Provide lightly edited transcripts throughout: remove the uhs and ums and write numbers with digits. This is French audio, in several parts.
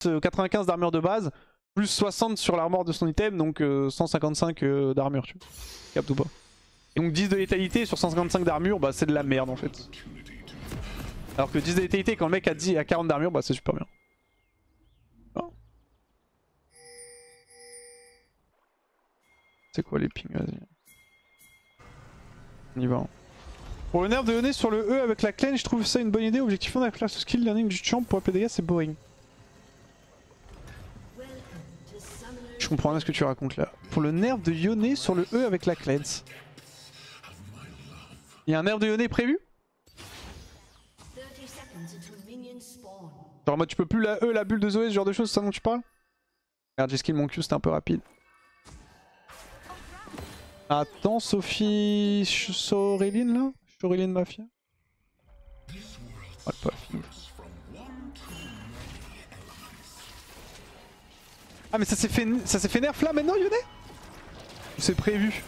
juste 95 d'armure de base, plus 60 sur l'armure de son item, donc 155 d'armure, tu vois. Capte ou pas? Et donc 10 de létalité sur 155 d'armure, bah c'est de la merde en fait. Alors que 10 de létalité quand le mec a 40 d'armure, bah c'est super bien. Oh. C'est quoi les pings? Vas-y. On y va. Hein. Pour le nerf de Yone sur le E avec la clean, je trouve ça une bonne idée. Objectivement, avec la skill learning du champ pour AP dégâts, c'est boring. Je comprends rien ce que tu racontes là. Pour le nerf de Yone sur le E avec la cleanse. Il y a un nerf de Yone prévu? Genre moi tu peux plus la E, la bulle de Zoé, ce genre de choses, c'est ça dont tu parles? Regarde, j'ai skill mon Q, c'était un peu rapide. Attends, Sophie... Soreline là? Soreline Mafia? Ouais, pas fini. Ah mais ça s'est fait nerf là maintenant Yone? C'est prévu.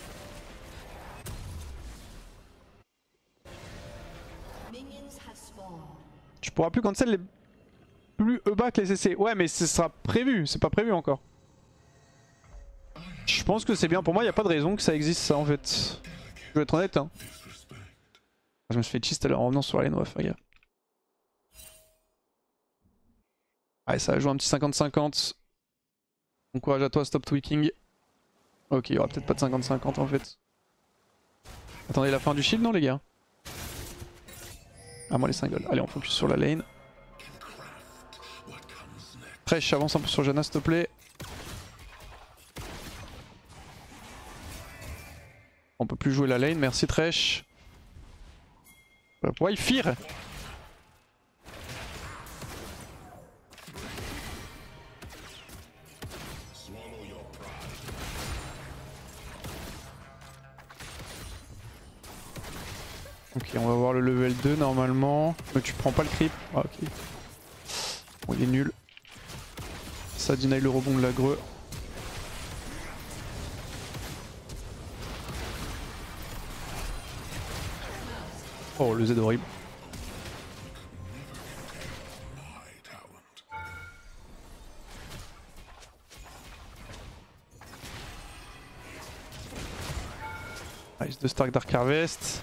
Tu pourras plus cancel les plus E bas que les CC. Ouais mais ce sera prévu, c'est pas prévu encore. Je pense que c'est bien, pour moi il n'y a pas de raison que ça existe ça en fait. Je vais être honnête hein. Je me suis fait cheese tout à l'heure en revenant sur la lane, ouais, regarde. Ouais ça va jouer un petit 50-50. Bon courage à toi, stop tweaking. Ok, il y aura peut-être pas de 50-50 en fait. Attendez la fin du shield non les gars? Ah moi les singles. Allez on focus sur la lane. Thresh avance un peu sur Janna s'il te plaît. On peut plus jouer la lane, merci Thresh. Ouais, Fear. Ok, on va voir le level 2 normalement. Mais tu prends pas le creep. Ah, ok. Bon, il est nul. Ça deny le rebond de l'agreux. Oh, le Z horrible. Nice de Stark Dark Harvest.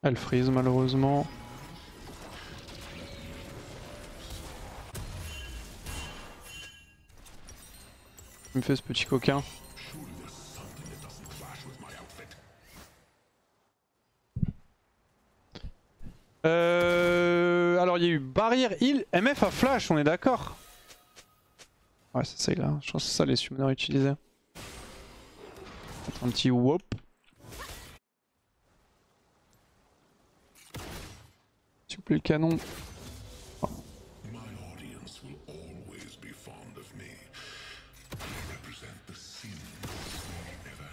Elle freeze malheureusement. Il me fait ce petit coquin. Alors il y a eu barrière heal, MF à flash, on est d'accord? Ouais c'est ça là, je pense que c'est ça les summoners utilisaient. Un petit whoop. S'il vous plaît le canon. Oh.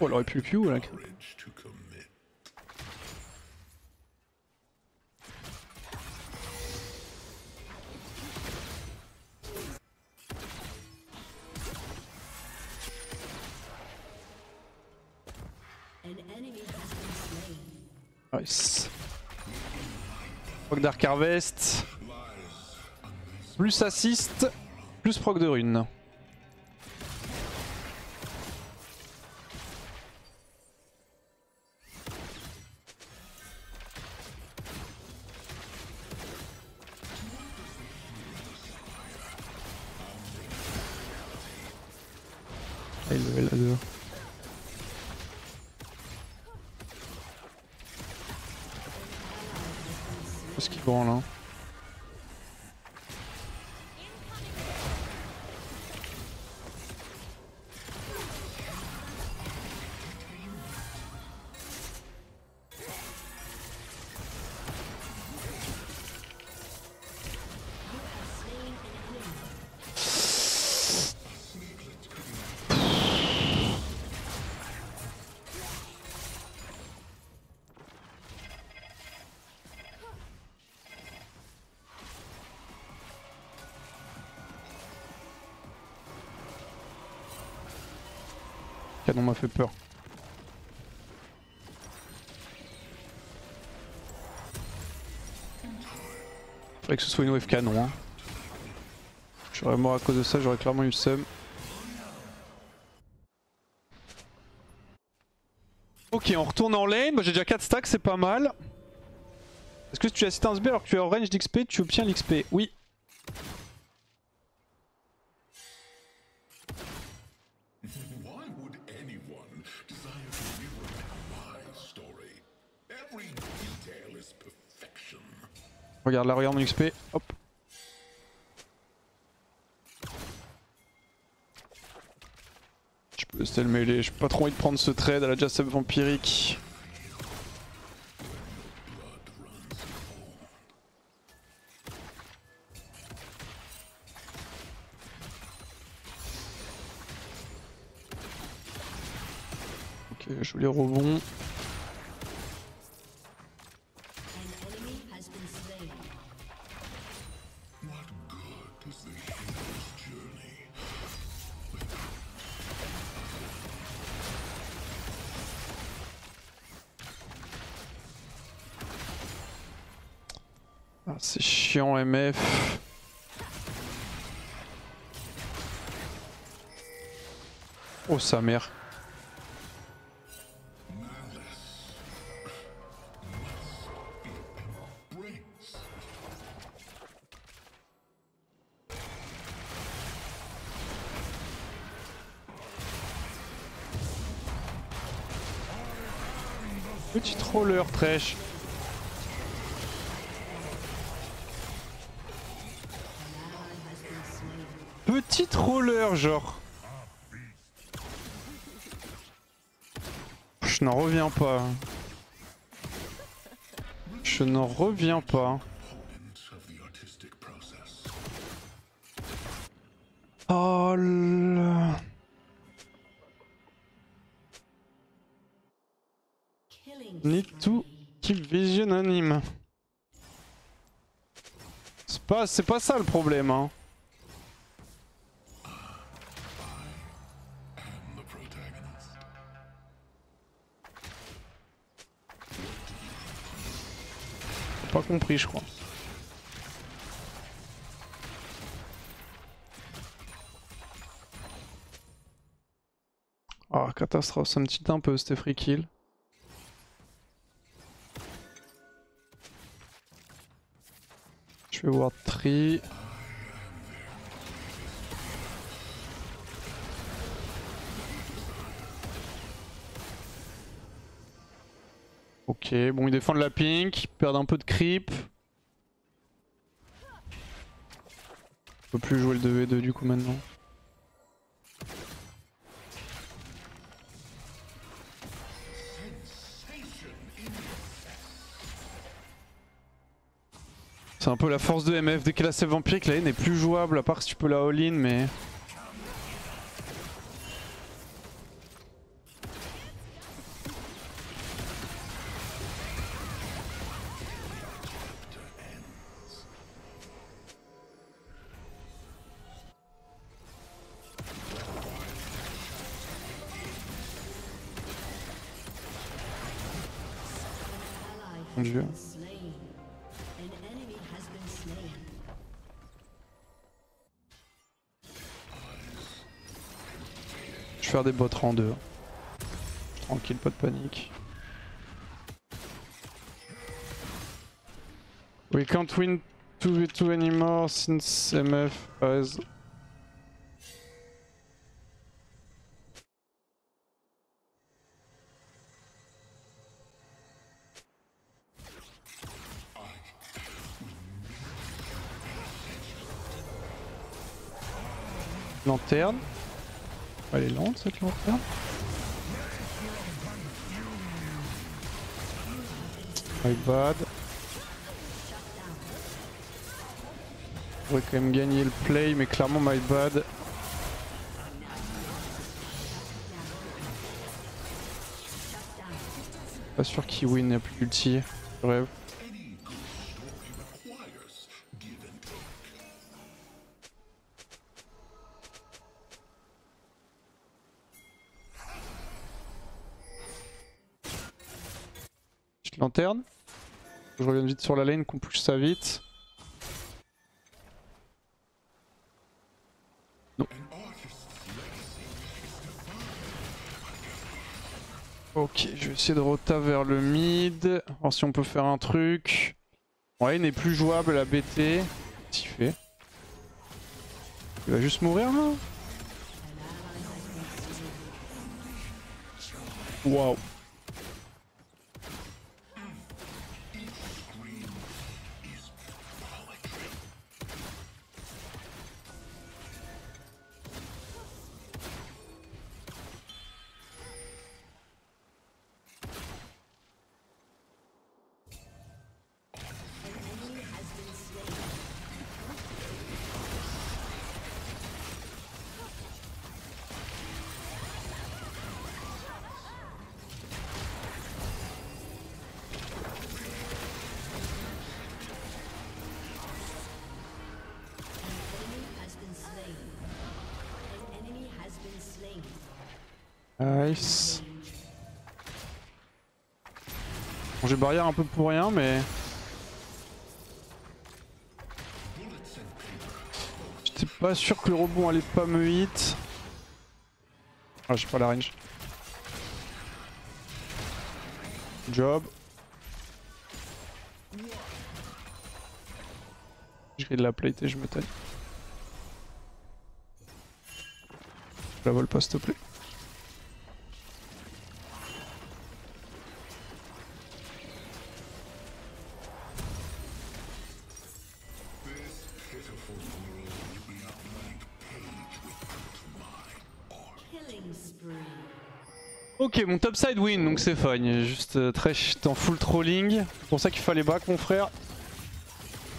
Oh elle aurait pu le Q là. Nice. Proc Dark Harvest. Plus assist. Plus proc de rune. Ah, il level à 2. Ce qui branle hein. Canon m'a fait peur. Faudrait que ce soit une wave canon. Hein. Je serais mort à cause de ça, j'aurais clairement eu le seum. Ok, on retourne en lane. Bah, j'ai déjà 4 stacks, c'est pas mal. Est-ce que si tu as assisté un SB alors que tu es en range d'XP, tu obtiens l'XP? Oui. Regarde là, regarde mon XP. Hop. Je peux rester le mêlée, j'ai pas trop envie de prendre ce trade à la Jacep vampirique. Ok, je joue les rebonds. Ah, c'est chiant MF. Oh sa mère. Petit troller Thresh. Petit troller genre. Je n'en reviens pas. Je n'en reviens pas. Oh là. Need to kill vision anime. C'est pas ça le problème hein. Pas compris je crois. Ah catastrophe, ça me tilte un peu c'était free kill. Je vais ward tree. Ok, bon ils défendent la pink, ils perdent un peu de creep. On peut plus jouer le 2v2 du coup maintenant. C'est un peu la force de MF, dès qu'elle a ses vampires, la lane est plus jouable à part si tu peux la all-in mais... Mon dieu. Je vais faire des bots en 2. Tranquille, pas de panique. We can't win 2v2 anymore since MF has... Lanterne. Elle est lente cette lanterne. My bad. On pourrait quand même gagner le play mais clairement my bad. Pas sûr qu'il win, il n'y a plus d'ulti. Je rêve. lanterne. Je reviens vite sur la lane, qu'on push ça vite. Non. Ok, je vais essayer de rota vers le mid. Voir si on peut faire un truc. Ouais, il n'est plus jouable la BT. Qu'est-ce qu'il fait? Il va juste mourir là? Waouh. Nice. Bon, j'ai barrière un peu pour rien, mais... J'étais pas sûr que le rebond allait pas me hit. Ah, j'ai pas la range. Job. Je grille de la plate et je me taille. Je la vole pas s'il te plaît. Ok, mon topside win, donc c'est fun. Juste Thresh en full trolling. C'est pour ça qu'il fallait back, mon frère.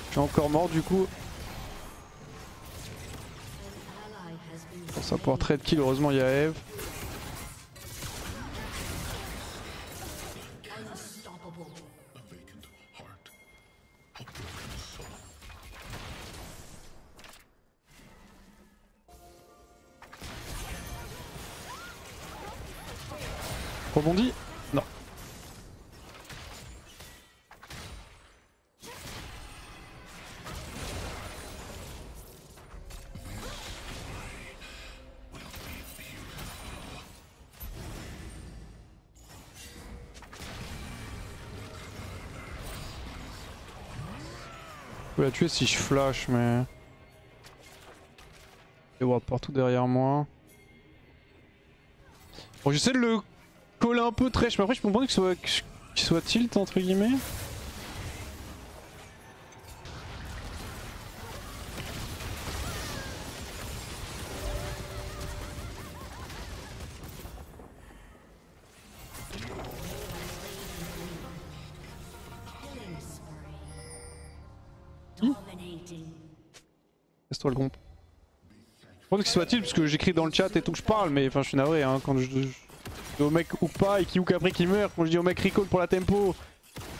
Je suis encore mort du coup. Pour ça, pouvoir trade kill, heureusement il y a Eve. Rebondit? Non. Je peux la tuer si je flash, mais... Il y a ward partout derrière moi. Bon, j'essaie de le coller un peu Thresh, mais après je peux comprendre qu'il soit tilt entre guillemets. Laisse-toi le comp. Je pense qu'il soit tilt parce que j'écris dans le chat et tout que je parle, mais enfin je suis navré hein, quand je dis au mec hook pas et qui hook après qui meurt, quand je dis au mec recall pour la tempo,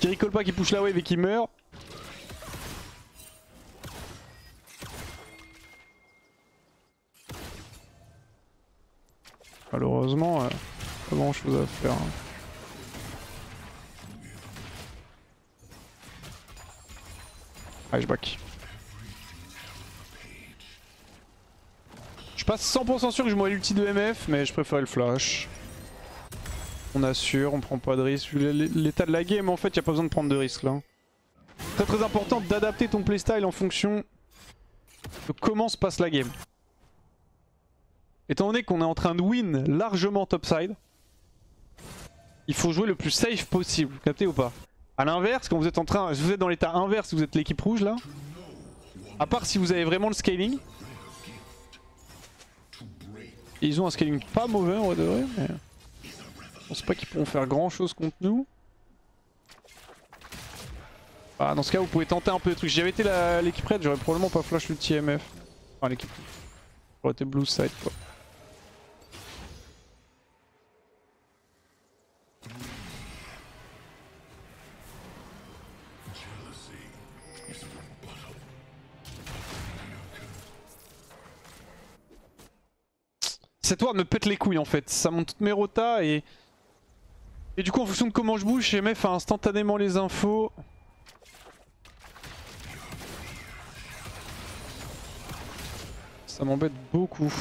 qui recall pas qui push la wave et qui meurt. Malheureusement, pas grand chose à faire. Hein. Allez, je back. Je suis pas 100% sûr que je m'aurais l'ulti de MF, mais je préfère le flash. On assure, on prend pas de risque. Vu l'état de la game, en fait, y a pas besoin de prendre de risque là. Très très important d'adapter ton playstyle en fonction de comment se passe la game. Étant donné qu'on est en train de win largement topside, il faut jouer le plus safe possible, vous captez ou pas? A l'inverse, quand vous êtes en train, si vous êtes dans l'état inverse, vous êtes l'équipe rouge là, à part si vous avez vraiment le scaling. Et ils ont un scaling pas mauvais en vrai de vrai, mais je pense pas qu'ils pourront faire grand chose contre nous. Ah, dans ce cas vous pouvez tenter un peu de trucs. Si j'avais été l'équipe red, j'aurais probablement pas flash l'ulti MF. Enfin l'équipe rouge. J'aurais été blue side quoi. Cette ward me pète les couilles en fait, ça monte toutes mes rotas et Et du coup en fonction de comment je bouge, MF a instantanément les infos. Ça m'embête beaucoup.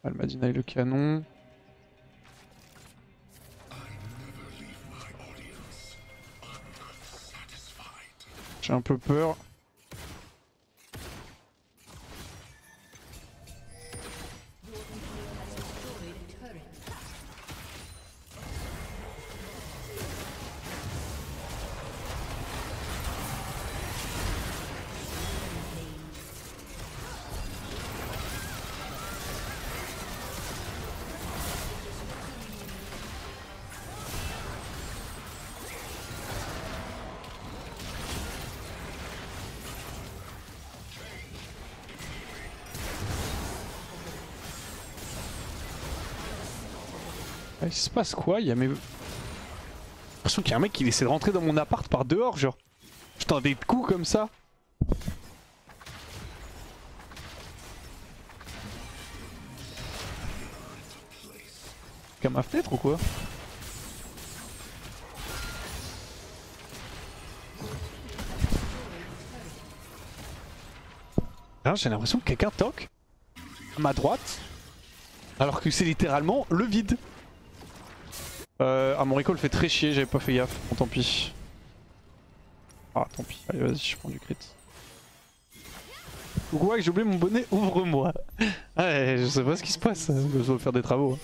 Almadina et le canon. J'ai un peu peur. Il se passe quoi? Il y a mes... J'ai l'impression qu'il y a un mec qui essaie de rentrer dans mon appart par dehors, genre. Je tends des coups comme ça. Qu'à ma fenêtre ou quoi? J'ai l'impression que quelqu'un toque à ma droite, alors que c'est littéralement le vide. Ah, mon recall fait très chier, j'avais pas fait gaffe. Bon, tant pis. Ah, tant pis. Allez, vas-y, je prends du crit. Coucou, ouais, j'ai oublié mon bonnet, ouvre-moi. Ouais, je sais pas ce qui se passe, je dois faire des travaux.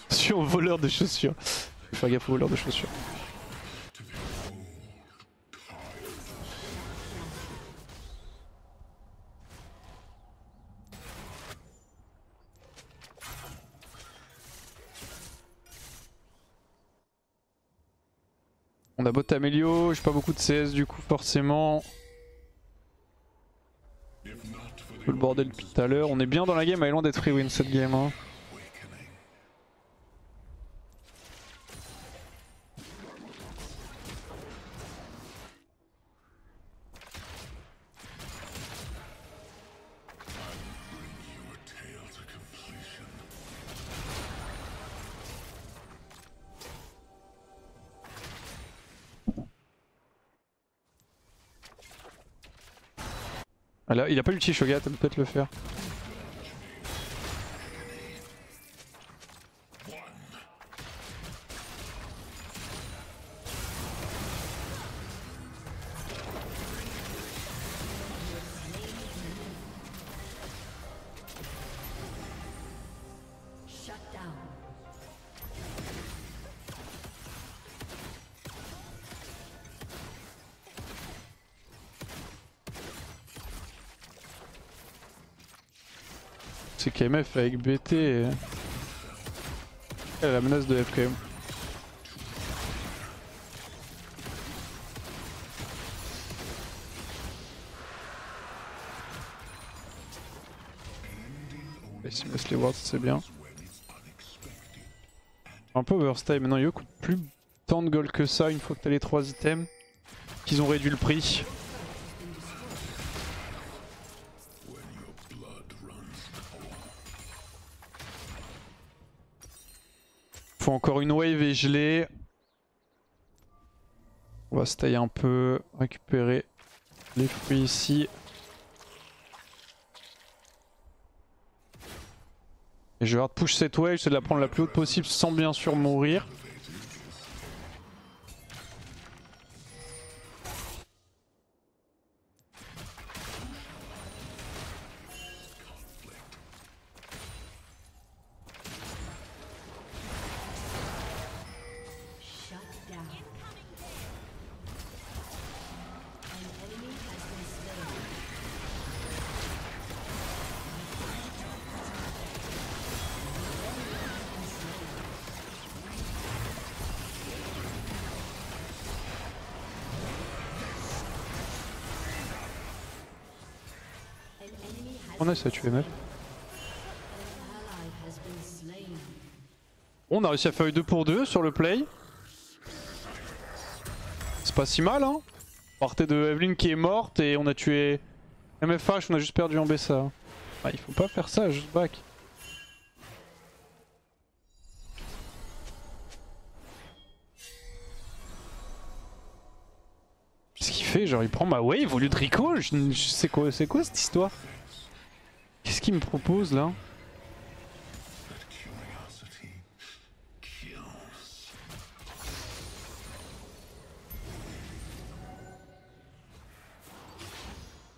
Je suis un voleur de chaussures. Faut faire gaffe aux voleurs de chaussures. On a bot Amélio, j'ai pas beaucoup de CS du coup forcément. Le bordel depuis tout à l'heure. On est bien dans la game, elle est loin d'être free win cette game. Hein. Ah là, il a pas l'ulti Shogat, elle peut peut-être le faire. C'est KMF avec BT et... Elle a la menace de F quand même. Et s'il me laisse les wards c'est bien. Un peu overstyle, maintenant Yo coûte plus tant de gold que ça une fois que t'as les 3 items. Qu'ils ont réduit le prix. Faut encore une wave et je l'ai. On va stay un peu, récupérer les fruits ici. Et je vais hard push cette wave, c'est de la prendre la plus haute possible sans bien sûr mourir. On a ça tué MF. On a réussi à faire 2 pour 2 sur le play. C'est pas si mal hein. Partez de Evelyn qui est morte et on a tué MFH, on a juste perdu en BSA. Ah, il faut pas faire ça, juste back. Qu'est-ce qu'il fait? Genre il prend ma wave au lieu de Rico? C'est quoi cette histoire? Qu'est-ce qu'il me propose là?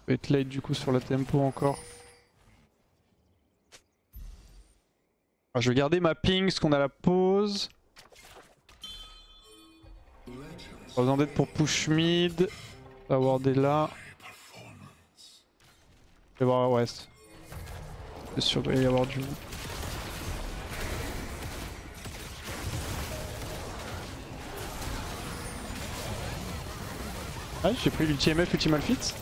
Je vais être late du coup sur la tempo encore. Je vais garder ma ping, parce qu'on a la pause. Pas besoin d'aide pour push mid. On va avoir des là. Je vais voir à West. C'est sûr qu'il va y avoir du... Ah, j'ai pris l'ulti MF, ulti Malphite.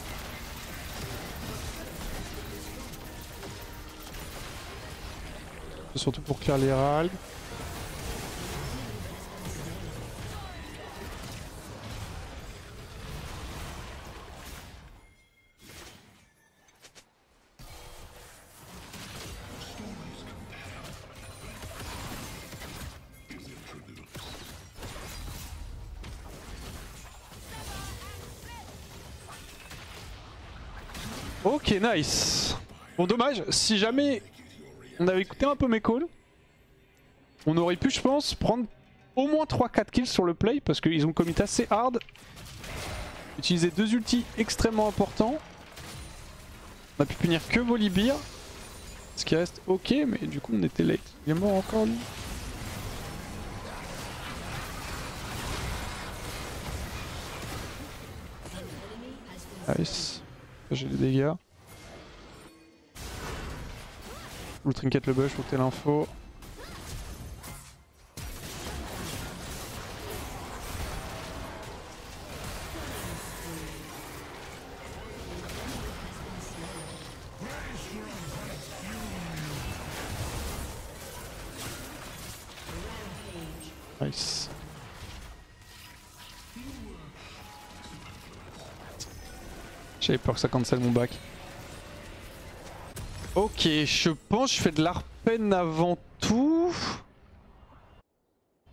C'est surtout pour clear les ralgs. Ok, nice. Bon, dommage, si jamais on avait écouté un peu mes calls, on aurait pu, je pense, prendre au moins 3-4 kills sur le play parce qu'ils ont commit assez hard. Utiliser 2 ultis extrêmement importants. On a pu punir que Volibear. Ce qui reste ok, mais du coup on était late. Il est mort encore lui. Nice. J'ai les dégâts. Blue trinket le bush, faut que t'aies l'info. Nice. J'avais peur que ça cancel mon back. Ok, je pense que je fais de l'Arpen avant tout.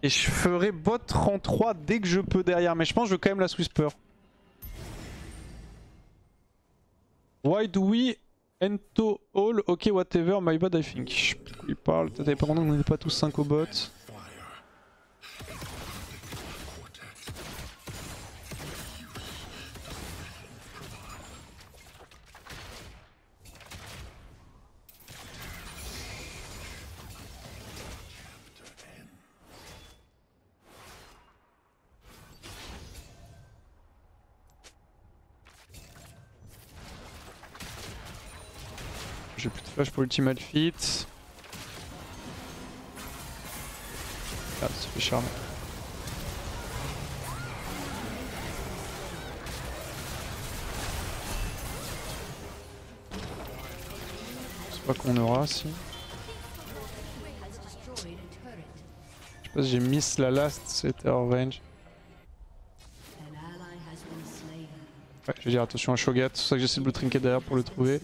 Et je ferai bot rang 3 dès que je peux derrière. Mais je pense que je veux quand même la Whisper. Why do we ento all? Ok, whatever, my bad I think. Je sais pas de quoi il parle. T'avais pas compris qu'on n'était pas tous 5 au bot. J'ai plus de flash pour l'ultimate fit. Ah, ça fait charme. Je sais pas qu'on aura si. Je sais pas si j'ai miss la last, c'était hors range. Ouais, je vais dire attention à Shogat, c'est pour ça que j'essaie de blue trinket derrière pour le trouver.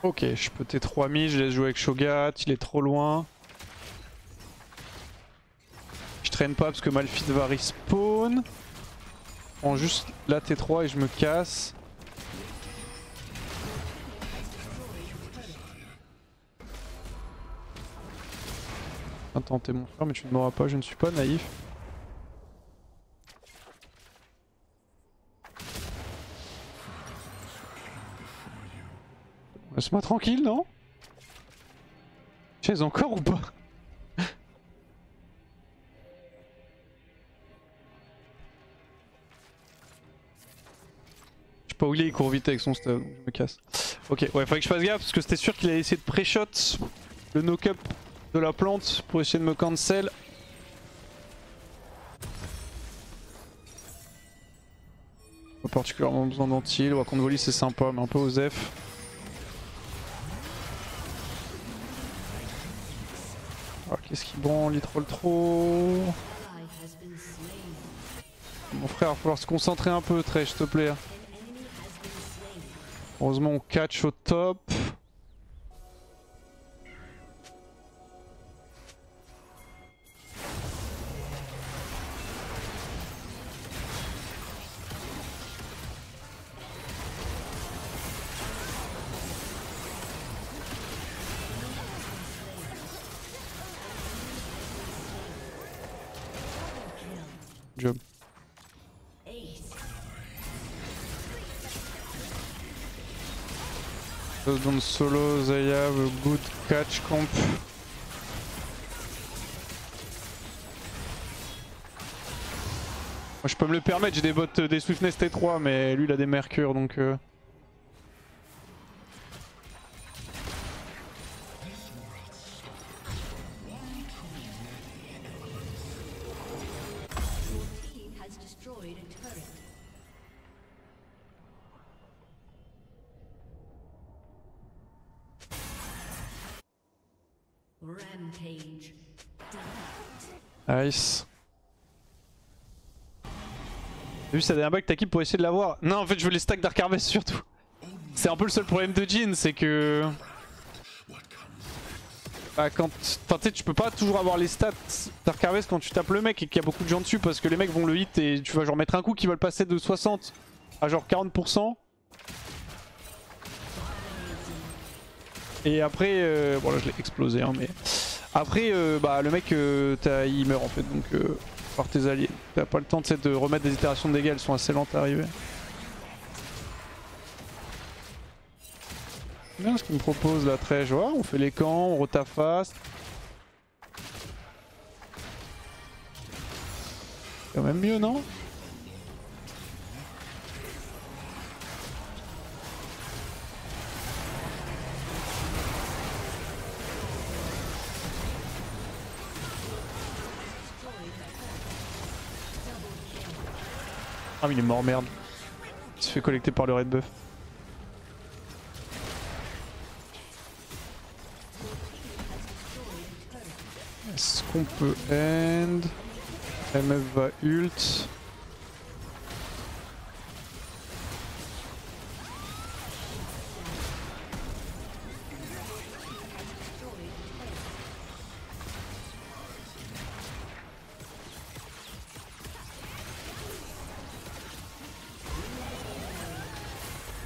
Ok, je peux T3 mid, je laisse jouer avec Shogat, il est trop loin. Je traîne pas parce que Malphite va respawn. Je prends juste la T3 et je me casse. Attends, t'es mon frère mais tu ne m'auras pas, je ne suis pas naïf. Laisse-moi tranquille, non? Chaise encore ou pas? Je sais pas où il court vite avec son stuff, donc je me casse. Ok, ouais, fallait que je fasse gaffe parce que c'était sûr qu'il allait essayer de pré-shot le knock-up de la plante pour essayer de me cancel. Pas particulièrement besoin d'anti-heal, contre Volley c'est sympa, mais un peu aux F. Qu'est-ce qu'il branle, il troll trop. Mon frère, il va falloir se concentrer un peu, Thresh, s'il te plaît. Heureusement, on catch au top. Job. Don't solo, they have a good catch camp. Moi je peux me le permettre, j'ai des bots des Swiftness T3 mais lui il a des Mercure donc Rampage. nice. T'as vu ça a un bug t'as pour essayer de l'avoir. Non en fait je veux les stacks Dark Harvest surtout. C'est un peu le seul problème de Jhin, c'est que... Bah quand... Enfin tu sais tu peux pas toujours avoir les stats Dark Harvest quand tu tapes le mec et qu'il y a beaucoup de gens dessus parce que les mecs vont le hit et tu vas genre mettre un coup qui va le passer de 60 à genre 40%. Et après, bon là je l'ai explosé hein, mais... Après bah le mec il meurt en fait donc par tes alliés. T'as pas le temps de remettre des itérations de dégâts, elles sont assez lentes à arriver. Bien ce qu'il me propose là, Thresh, ouais, on fait les camps, on rota fast. Quand même mieux non? Ah mais il est mort merde. Il se fait collecter par le red buff. Est-ce qu'on peut end? MF va ult.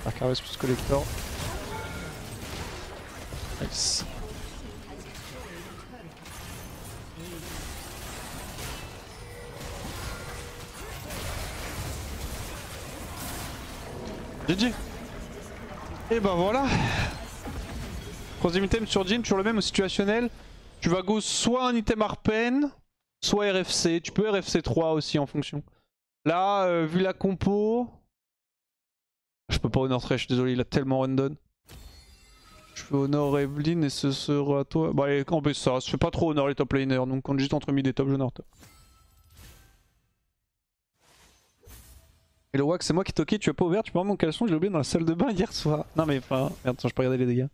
Dark Harvest plus collector. Nice. GG. Et ben voilà. Troisième item sur Jhin, toujours le même au situationnel. Tu vas go soit un item Arpen, soit RFC. Tu peux RFC 3 aussi en fonction. Là, vu la compo... Je peux pas honor Thresh, désolé, il a tellement run-down. Je fais honor Evelyn et ce sera toi. Bah allez, campez ça, je fais pas trop honor les top laners, donc on compte juste entre mid et top, je honor top. Et le wax, c'est moi qui toquais, tu as pas ouvert, tu peux avoir mon caleçon, je l'ai oublié dans la salle de bain hier soir. Non mais enfin, merde, je peux regarder les dégâts.